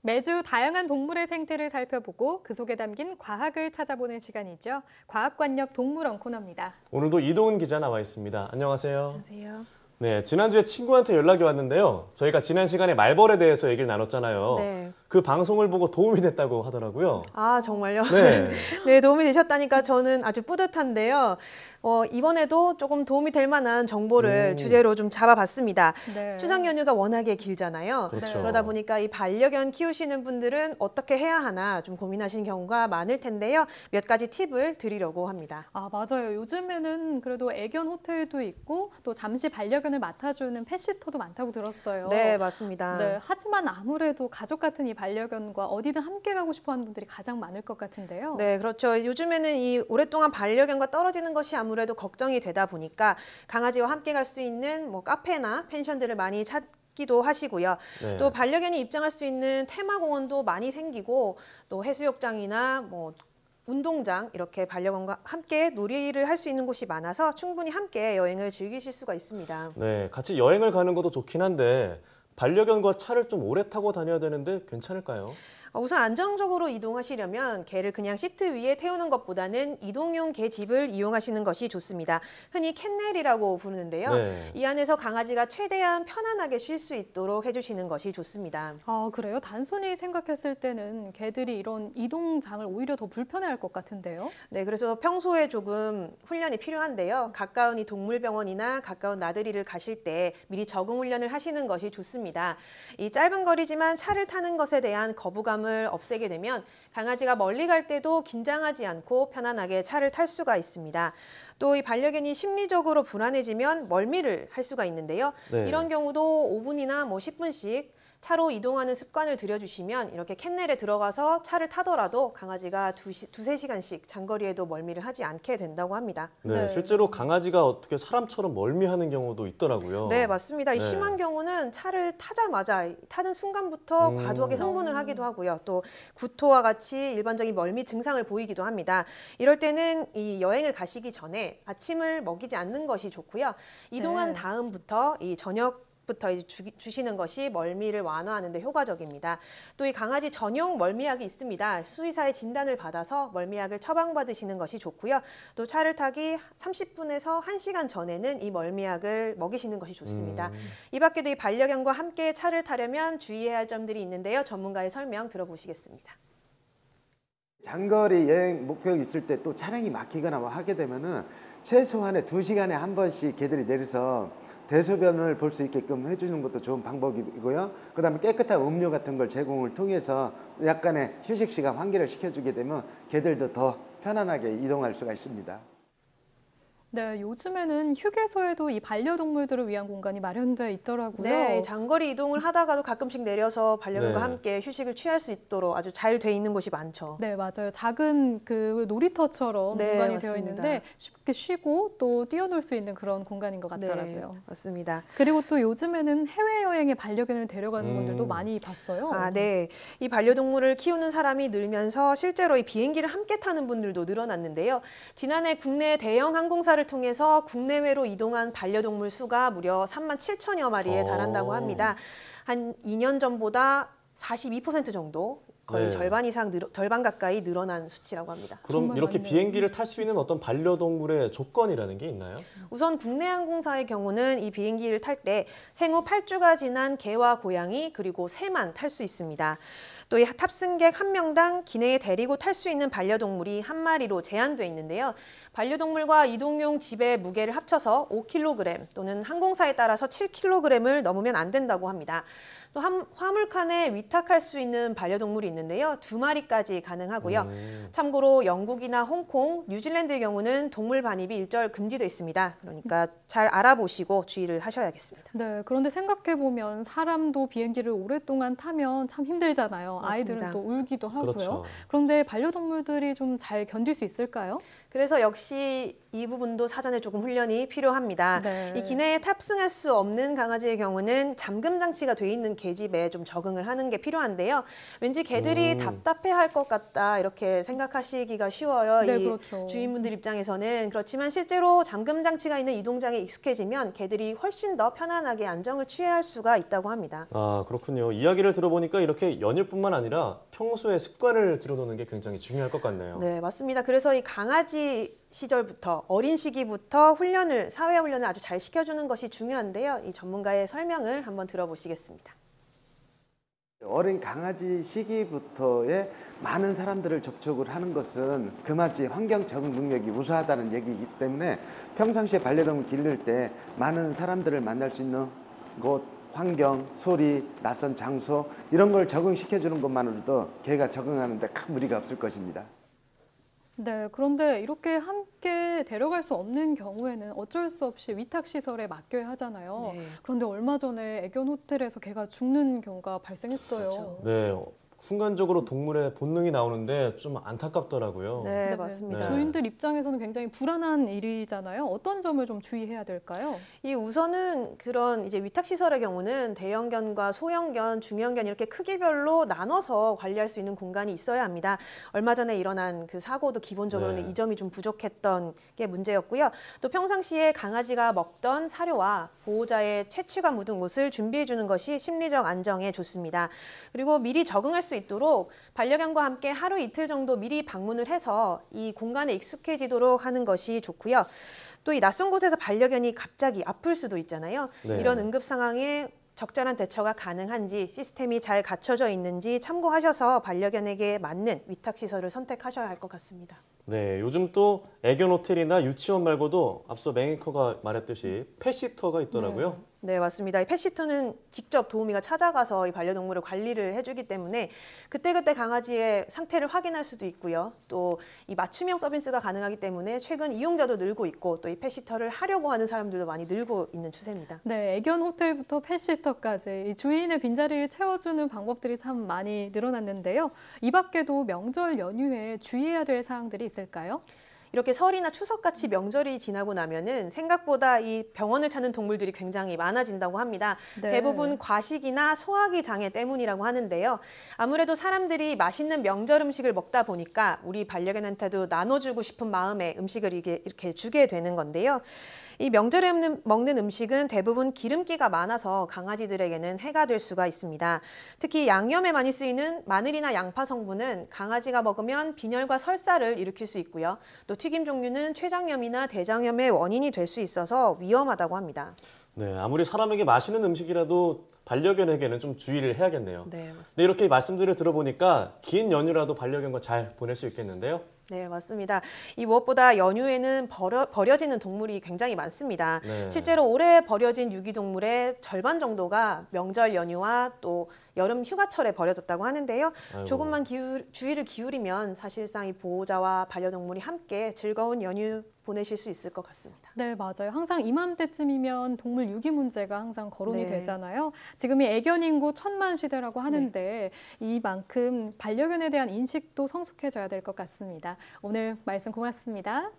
매주 다양한 동물의 생태를 살펴보고 그 속에 담긴 과학을 찾아보는 시간이죠. 과학관역 동물원 코너입니다. 오늘도 이동훈 기자 나와 있습니다. 안녕하세요. 안녕하세요. 네, 지난주에 친구한테 연락이 왔는데요. 저희가 지난 시간에 말벌에 대해서 얘기를 나눴잖아요. 네. 그 방송을 보고 도움이 됐다고 하더라고요. 아, 정말요? 네. 네, 도움이 되셨다니까 저는 아주 뿌듯한데요. 이번에도 조금 도움이 될 만한 정보를 주제로 좀 잡아봤습니다. 네. 추석 연휴가 워낙에 길잖아요. 그렇죠. 그러다 보니까 이 반려견 키우시는 분들은 어떻게 해야 하나 좀 고민하시는 경우가 많을 텐데요. 몇 가지 팁을 드리려고 합니다. 아, 맞아요. 요즘에는 그래도 애견 호텔도 있고 또 잠시 반려견을 맡아주는 펫시터도 많다고 들었어요. 네, 맞습니다. 네, 하지만 아무래도 가족 같은 이 반려견과 어디든 함께 가고 싶어하는 분들이 가장 많을 것 같은데요. 네, 그렇죠. 요즘에는 이 오랫동안 반려견과 떨어지는 것이 아무래도 걱정이 되다 보니까 강아지와 함께 갈 수 있는 뭐 카페나 펜션들을 많이 찾기도 하시고요. 네. 또 반려견이 입장할 수 있는 테마공원도 많이 생기고 또 해수욕장이나 뭐 운동장 이렇게 반려견과 함께 놀이를 할 수 있는 곳이 많아서 충분히 함께 여행을 즐기실 수가 있습니다. 네, 같이 여행을 가는 것도 좋긴 한데 반려견과 차를 좀 오래 타고 다녀야 되는데 괜찮을까요? 우선 안정적으로 이동하시려면 개를 그냥 시트 위에 태우는 것보다는 이동용 개집을 이용하시는 것이 좋습니다. 흔히 캔넬이라고 부르는데요. 네. 이 안에서 강아지가 최대한 편안하게 쉴 수 있도록 해주시는 것이 좋습니다. 아, 그래요? 단순히 생각했을 때는 개들이 이런 이동장을 오히려 더 불편해할 것 같은데요. 네, 그래서 평소에 조금 훈련이 필요한데요. 가까운 이 동물병원이나 가까운 나들이를 가실 때 미리 적응 훈련을 하시는 것이 좋습니다. 이 짧은 거리지만 차를 타는 것에 대한 거부감을 없애게 되면 강아지가 멀리 갈 때도 긴장하지 않고 편안하게 차를 탈 수가 있습니다. 또 이 반려견이 심리적으로 불안해지면 멀미를 할 수가 있는데요. 네. 이런 경우도 5분이나 뭐 10분씩 차로 이동하는 습관을 들여주시면 이렇게 캔넬에 들어가서 차를 타더라도 강아지가 두세 시간씩 장거리에도 멀미를 하지 않게 된다고 합니다. 네, 네. 실제로 강아지가 어떻게 사람처럼 멀미하는 경우도 있더라고요. 네, 맞습니다. 이 네. 심한 경우는 차를 타자마자 타는 순간부터 과도하게 음. 흥분을 하기도 하고요. 또 구토와 같이 일반적인 멀미 증상을 보이기도 합니다. 이럴 때는 이 여행을 가시기 전에 아침을 먹이지 않는 것이 좋고요. 이동한 네. 다음부터 이 저녁부터 이제 주시는 것이 멀미를 완화하는 데 효과적입니다. 또 이 강아지 전용 멀미약이 있습니다. 수의사의 진단을 받아서 멀미약을 처방받으시는 것이 좋고요. 또 차를 타기 30분에서 1시간 전에는 이 멀미약을 먹이시는 것이 좋습니다. 이 밖에도 이 반려견과 함께 차를 타려면 주의해야 할 점들이 있는데요. 전문가의 설명 들어보시겠습니다. 장거리 여행 목표가 있을 때 또 차량이 막히거나 뭐 하게 되면은 최소한의 2시간에 한 번씩 개들이 내려서 대소변을 볼 수 있게끔 해주는 것도 좋은 방법이고요. 그다음에 깨끗한 음료 같은 걸 제공을 통해서 약간의 휴식 시간 환기를 시켜주게 되면 개들도 더 편안하게 이동할 수가 있습니다. 네, 요즘에는 휴게소에도 이 반려동물들을 위한 공간이 마련되어 있더라고요. 네, 장거리 이동을 하다가도 가끔씩 내려서 반려견과 네. 함께 휴식을 취할 수 있도록 아주 잘 돼 있는 곳이 많죠. 네, 맞아요. 작은 그 놀이터처럼 네, 공간이 되어 맞습니다. 있는데 쉽게 쉬고 또 뛰어놀 수 있는 그런 공간인 것 네, 같더라고요. 맞습니다. 그리고 또 요즘에는 해외여행에 반려견을 데려가는 분들도 많이 봤어요. 아, 네. 이 반려동물을 키우는 사람이 늘면서 실제로 이 비행기를 함께 타는 분들도 늘어났는데요. 지난해 국내 대형 항공사를 통해서 국내외로 이동한 반려동물 수가 무려 37,000여 마리에 달한다고 합니다. 한 2년 전보다 42% 정도, 거의 네. 절반 가까이 늘어난 수치라고 합니다. 그럼 정말 이렇게 많네요. 비행기를 탈 수 있는 어떤 반려동물의 조건이라는 게 있나요? 우선 국내 항공사의 경우는 이 비행기를 탈 때 생후 8주가 지난 개와 고양이 그리고 새만 탈 수 있습니다. 또 이 탑승객 1명당 기내에 데리고 탈 수 있는 반려동물이 1마리로 제한돼 있는데요. 반려동물과 이동용 집의 무게를 합쳐서 5kg 또는 항공사에 따라서 7kg을 넘으면 안 된다고 합니다. 또 화물칸에 위탁할 수 있는 반려동물이 있는데요. 2마리까지 가능하고요. 참고로 영국이나 홍콩, 뉴질랜드의 경우는 동물 반입이 일절 금지돼 있습니다. 그러니까 잘 알아보시고 주의를 하셔야겠습니다. 네, 그런데 생각해보면 사람도 비행기를 오랫동안 타면 참 힘들잖아요. 아이들은 맞습니다. 또 울기도 하고요. 그렇죠. 그런데 반려동물들이 좀 잘 견딜 수 있을까요? 그래서 역시 이 부분도 사전에 조금 훈련이 필요합니다. 네. 이 기내에 탑승할 수 없는 강아지의 경우는 잠금 장치가 돼 있는 계집에 좀 적응을 하는 게 필요한데요. 왠지 개들이 답답해할 것 같다 이렇게 생각하시기가 쉬워요. 네, 이 그렇죠. 주인분들 입장에서는 그렇지만 실제로 잠금 장치가 있는 이동장에 익숙해지면 개들이 훨씬 더 편안하게 안정을 취할 수가 있다고 합니다. 아, 그렇군요. 이야기를 들어보니까 이렇게 연휴뿐만 뿐만 아니라 평소에 습관을 들여놓는 게 굉장히 중요할 것 같네요. 네, 맞습니다. 그래서 이 강아지 시절부터 어린 시기부터 사회 훈련을 아주 잘 시켜주는 것이 중요한데요. 이 전문가의 설명을 한번 들어보시겠습니다. 어린 강아지 시기부터의 많은 사람들을 접촉을 하는 것은 그마치 환경 적응 능력이 우수하다는 얘기이기 때문에 평상시에 반려동물 기를 때 많은 사람들을 만날 수 있는 곳, 환경, 소리, 낯선 장소 이런 걸 적응시켜주는 것만으로도 개가 적응하는 데 큰 무리가 없을 것입니다. 네, 그런데 이렇게 함께 데려갈 수 없는 경우에는 어쩔 수 없이 위탁시설에 맡겨야 하잖아요. 네. 그런데 얼마 전에 애견 호텔에서 개가 죽는 경우가 발생했어요. 그렇죠. 네, 순간적으로 동물의 본능이 나오는데 좀 안타깝더라고요. 네, 맞습니다. 네. 주인들 입장에서는 굉장히 불안한 일이잖아요. 어떤 점을 좀 주의해야 될까요? 이 우선은 그런 이제 위탁시설의 경우는 대형견과 소형견, 중형견 이렇게 크기별로 나눠서 관리할 수 있는 공간이 있어야 합니다. 얼마 전에 일어난 그 사고도 기본적으로는 네. 이 점이 좀 부족했던 게 문제였고요. 또 평상시에 강아지가 먹던 사료와 보호자의 채취가 묻은 곳을 준비해 주는 것이 심리적 안정에 좋습니다. 그리고 미리 적응할 수 있도록 반려견과 함께 하루 이틀 정도 미리 방문을 해서 이 공간에 익숙해지도록 하는 것이 좋고요. 또 이 낯선 곳에서 반려견이 갑자기 아플 수도 있잖아요. 네. 이런 응급 상황에 적절한 대처가 가능한지 시스템이 잘 갖춰져 있는지 참고하셔서 반려견에게 맞는 위탁시설을 선택하셔야 할 것 같습니다. 네, 요즘 또 애견 호텔이나 유치원 말고도 앞서 맹이커가 말했듯이 펫시터가 있더라고요. 네, 맞습니다. 이 펫시터는 직접 도우미가 찾아가서 이 반려동물을 관리를 해주기 때문에 그때그때 강아지의 상태를 확인할 수도 있고요. 또 이 맞춤형 서비스가 가능하기 때문에 최근 이용자도 늘고 있고 또 이 펫시터를 하려고 하는 사람들도 많이 늘고 있는 추세입니다. 네, 애견 호텔부터 펫시터까지 이 주인의 빈자리를 채워주는 방법들이 참 많이 늘어났는데요. 이 밖에도 명절 연휴에 주의해야 될 사항들이 있을까요? 이렇게 설이나 추석같이 명절이 지나고 나면은 생각보다 이 병원을 찾는 동물들이 굉장히 많아진다고 합니다. 네. 대부분 과식이나 소화기 장애 때문이라고 하는데요. 아무래도 사람들이 맛있는 명절 음식을 먹다 보니까 우리 반려견한테도 나눠주고 싶은 마음에 음식을 이렇게 주게 되는 건데요. 이 명절에 먹는 음식은 대부분 기름기가 많아서 강아지들에게는 해가 될 수가 있습니다. 특히 양념에 많이 쓰이는 마늘이나 양파 성분은 강아지가 먹으면 빈혈과 설사를 일으킬 수 있고요. 또 튀김 종류는 췌장염이나 대장염의 원인이 될 수 있어서 위험하다고 합니다. 네, 아무리 사람에게 맛있는 음식이라도 반려견에게는 좀 주의를 해야겠네요. 네, 맞습니다. 네, 이렇게 말씀들을 들어보니까 긴 연휴라도 반려견과 잘 보낼 수 있겠는데요. 네, 맞습니다. 이 무엇보다 연휴에는 버려지는 동물이 굉장히 많습니다. 네. 실제로 올해 버려진 유기동물의 절반 정도가 명절 연휴와 또 여름 휴가철에 버려졌다고 하는데요. 아이고. 조금만 주의를 기울이면 사실상 이 보호자와 반려동물이 함께 즐거운 연휴 보내실 수 있을 것 같습니다. 네, 맞아요. 항상 이맘때쯤이면 동물 유기 문제가 항상 거론이 네. 되잖아요. 지금이 애견 인구 1000만 시대라고 하는데 이만큼 반려견에 대한 인식도 성숙해져야 될 것 같습니다. 오늘 말씀 고맙습니다.